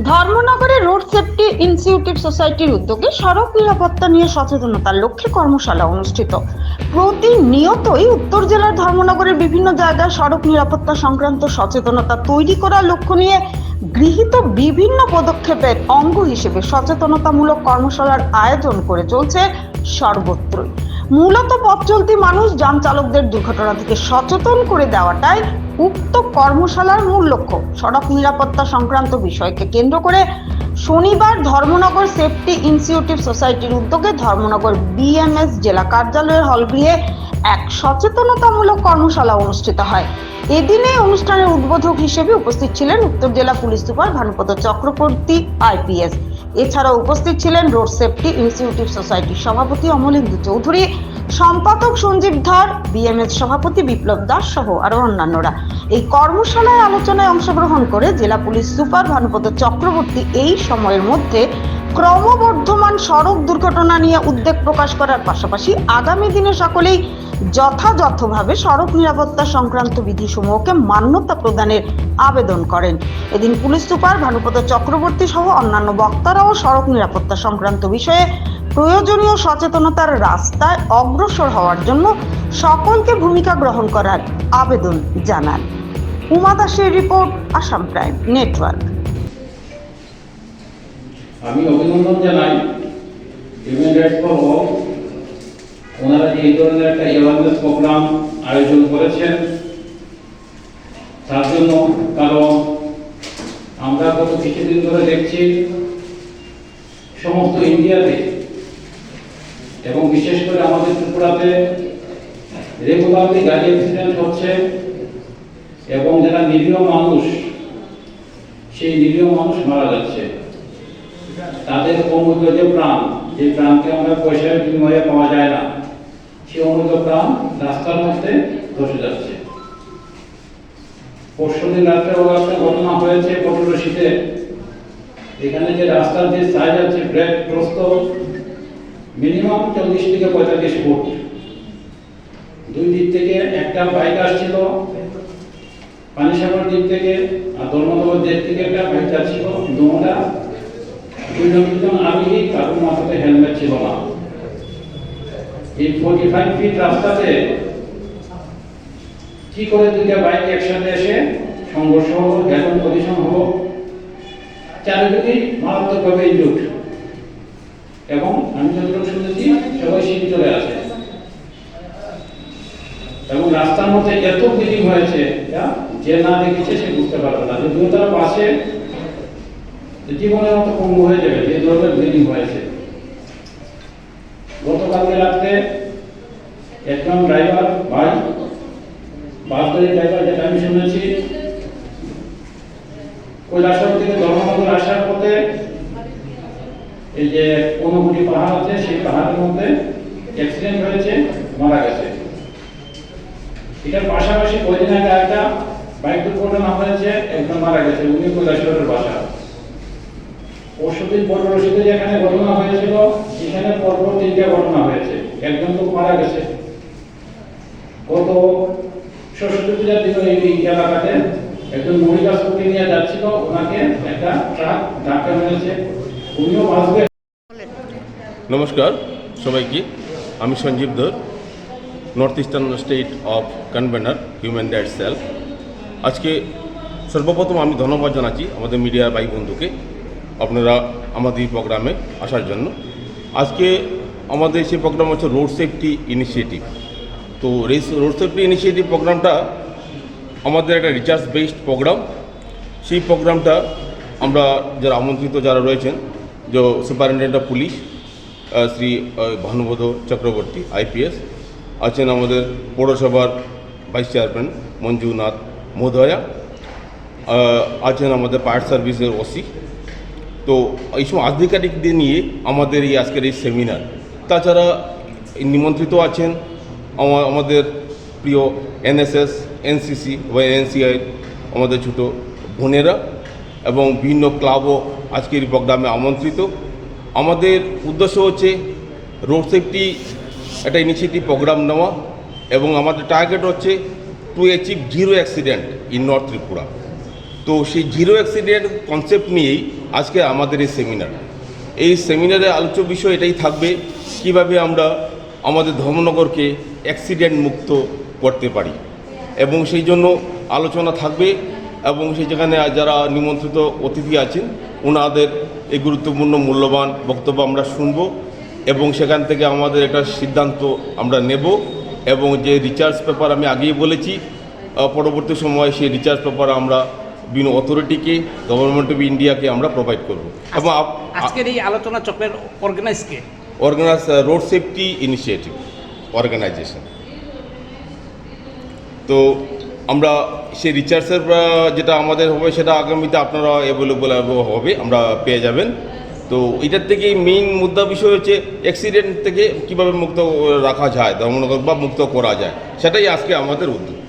ধর্মনগরে road safety institute সোসাইটির উদ্যোগে সড়ক নিরাপত্তা নিয়ে সচেতনতার লক্ষ্যে কর্মশালা অনুষ্ঠিত। প্রতিনিয়তই উত্তর জেলার ধর্মনগরের বিভিন্ন জায়গায় সড়ক নিরাপত্তা সংক্রান্ত সচেতনতা তৈরি করার লক্ষ্য নিয়ে গৃহীত বিভিন্ন পদক্ষেপের অঙ্গ হিসেবে সচেতনতামূলক কর্মশালার আয়োজন করে চলছে সর্বত্রই। মূলত পথ চলতি মানুষ যান চালকদের দুর্ঘটনা থেকে সচেতন করে দেওয়াটাই উক্ত কর্মশালার মূল লক্ষ্য। সড়ক নিরাপত্তা সংক্রান্ত বিষয়কে কেন্দ্র করে শনিবার ধর্মনগর সেফটি ইনস্টিটিউট সোসাইটির উদ্যোগে ধর্মনগর বিএমএস জেলা কার্যালয়ের হলগৃহে এক সচেতনতামূলক কর্মশালা অনুষ্ঠিত হয়। এদিনে অনুষ্ঠানের উদ্বোধক হিসেবে উপস্থিত ছিলেন উত্তর জেলা police super Bhanupada Chakraborty IPS. এছাড়াও উপস্থিত ছিলেন রোড সেফটি ইনস্টিটিউট সোসাইটির সভাপতি অমলেন্দু চৌধুরী, সম্পাদক সঞ্জীব ধর, বিএমএস সভাপতি বিপ্লব দাস সহ আরো অন্যান্যরা। এই কর্মশালায় আলোচনায় অংশগ্রহণ করে জেলা পুলিশ সুপার ভানুপদ চক্রবর্তী এই সময়ের মধ্যে ক্রমবর্ধমান সড়ক দুর্ঘটনা নিয়ে উদ্বেগ প্রকাশ করার পাশাপাশি আগামী দিনে সকলেই যথাযথভাবে সড়ক নিরাপত্তা সংক্রান্ত বিধিসমূহকে মান্যতা প্রদানের আবেদন করেন। এদিন পুলিশ সুপার ভানুপদ চক্রবর্তী সহ অন্যান্য বক্তারাও সড়ক নিরাপত্তা সংক্রান্ত বিষয়ে প্রয়োজনীয় সচেতনতার রাস্তায় অগ্রসর হওয়ার জন্য সকলকে ভূমিকা গ্রহণ করার আবেদন জানান। উমা দাসের রিপোর্ট, আসাম প্রাইম নেটওয়ার্ক। আমি অভিনন্দন জানাই হিউম্যান রাইটস ফর অল, ওনারা যে এই ধরনের একটা অ্যাওয়ারনেস প্রোগ্রাম আয়োজন করেছেন তার জন্য। কারণ আমরা গত কিছুদিন ধরে দেখছি সমস্ত ইন্ডিয়াতে এবং বিশেষ করে আমাদের ত্রিপুরাতে রেগুলারলি গাড়ি অ্যাক্সিডেন্ট হচ্ছে এবং যারা নিরীহ মানুষ, সেই নিরীহ মানুষ মারা যাচ্ছে। তাদের অমূল্য যে প্রাণ, যে প্রাণকে আমরা পয়সার বিনিময়ে পাওয়া যায় না, সেই অমূল্য প্রাণ রাস্তার মধ্যে ধসে যাচ্ছে। পরশুদিন রাত্রে একটা ঘটনা হয়েছে পটুরশিতে। এখানে যে রাস্তার যে সাইজ আছে ব্রেক প্রস্থ মিনিমাম 40 থেকে 45 ফুট। দুই দিক থেকে একটা বাইক আসছিল পানিসাগর দিক থেকে, আর ধর্মনগর দিক থেকে একটা বাইক যাচ্ছিল। দুটা দুজন আরোহী, কারোর মাথাতে হেলমেট ছিল না। এই 45 ফিট রাস্তাতে কি করে দুইটা বাইক একসাথে এসে সংঘর্ষ হলো, হেলমেট পজিশন হলো, চারিদিকে মারাত্মকভাবে ইনজুর্ড। এবং আমি যতটুকু শুনেছি সবাই শীত চলে আসে এবং রাস্তার মধ্যে এত ব্লিডিং হয়েছে যে না দেখেছে সে বুঝতে পারবে না যে দুটার পাশে জীবনের মতো পঙ্গু হয়ে যাবে যে ধরনের ব্লিডিং হয়েছে। গতকালকে রাত্রে একজন ড্রাইভার বাস গাড়ির ড্রাইভার, যেটা আমি শুনেছি, কৈলাসহর থেকে ধর্মনগর আসার পথে এই যে কোনগুটি পাহাড় আছে সেই পাহাড়ের মধ্যে অ্যাক্সিডেন্ট হয়েছে, মারা গেছে। এটার পাশাপাশি কয়েকদিন আগে একটা বাইক দুর্ঘটনা হয়েছে, একজন মারা গেছে, উনি কৈলাসহরের বাসা। পরশুদিন পটুরশিতে যেখানে ঘটনা হয়েছিল সেখানে পরপর 3টা ঘটনা হয়েছে, একজন তো মারা গেছে। গত সরস্বতী পূজার দিন এই এলাকাতে একজন মহিলা স্কুটি নিয়ে যাচ্ছিল, ওনাকে একটা ট্রাক ধাক্কা মেরেছে, উনিও বাঁচবে। নমস্কার সবাইকে, আমি Sanjeev Dhar, north eastern state of convener human rights cell. আজকে সর্বপ্রথম আমি ধন্যবাদ জানাচ্ছি আমাদের মিডিয়া ভাই বন্ধুকে আপনারা আমাদের প্রোগ্রামে আসার জন্য। আজকে আমাদের সেই প্রোগ্রাম হচ্ছে রোড সেফটি ইনিশিয়েটিভ। তো রোড সেফটি ইনিশিয়েটিভ প্রোগ্রামটা আমাদের একটা রিসার্চ বেসড প্রোগ্রাম। সেই প্রোগ্রামটা আমরা যারা আমন্ত্রিত যারা রয়েছেন, যে superintendent of police Shri Bhanupada Chakraborty IPS আছেন, আমাদের পৌরসভার ভাইস চেয়ারম্যান মঞ্জুনাথ মহোদয়া আছেন, আমাদের ফায়ার সার্ভিসের ওসি। তো এইসব আধিকারিকদের নিয়ে আমাদের এই আজকের এই সেমিনার। তাছাড়া নিমন্ত্রিত আছেন আমাদের প্রিয় এনএসএস, এনসিসি বা এনসিআই আমাদের ছোটো বোনেরা এবং বিভিন্ন ক্লাবও আজকের এই প্রোগ্রামে আমন্ত্রিত। আমাদের উদ্দেশ্য হচ্ছে রোড সেফটি একটা ইনিশিয়েটিভ প্রোগ্রাম নেওয়া এবং আমাদের টার্গেট হচ্ছে to achieve zero accident in north Tripura. তো সেই জিরো অ্যাক্সিডেন্ট কনসেপ্ট নিয়েই আজকে আমাদের এই সেমিনারে আলোচ্য বিষয় এটাই থাকবে কিভাবে আমরা আমাদের ধর্মনগরকে অ্যাক্সিডেন্ট মুক্ত করতে পারি, এবং সেই জন্য আলোচনা থাকবে এবং সেই যেখানে যারা নিমন্ত্রিত অতিথি আছেন ওনাদের এই গুরুত্বপূর্ণ মূল্যবান বক্তব্য আমরা শুনব এবং সেখান থেকে আমাদের একটা সিদ্ধান্ত আমরা নেব, এবং যে রিসার্চ পেপার আমি আগেই বলেছি পরবর্তী সময়ে সেই রিসার্চ পেপার আমরা বিভিন্ন অথরিটিকে, গভর্নমেন্ট অফ ইন্ডিয়াকে আমরা প্রোভাইড করব। এবং আজকের এই আলোচনা চক্রের অর্গানাইজকে organise road safety initiative organisation. তো আমরা সেই রিসার্চের যেটা আমাদের হবে সেটা আগামীতে আপনারা অ্যাভেলেবল হবে, আমরা পেয়ে যাবেন। তো এটার থেকে মেইন মুদ্রা বিষয় হচ্ছে অ্যাক্সিডেন্ট থেকে কীভাবে মুক্ত রাখা যায় ধর্মনগর বা মুক্ত করা যায়, সেটাই আজকে আমাদের উদ্যোগ।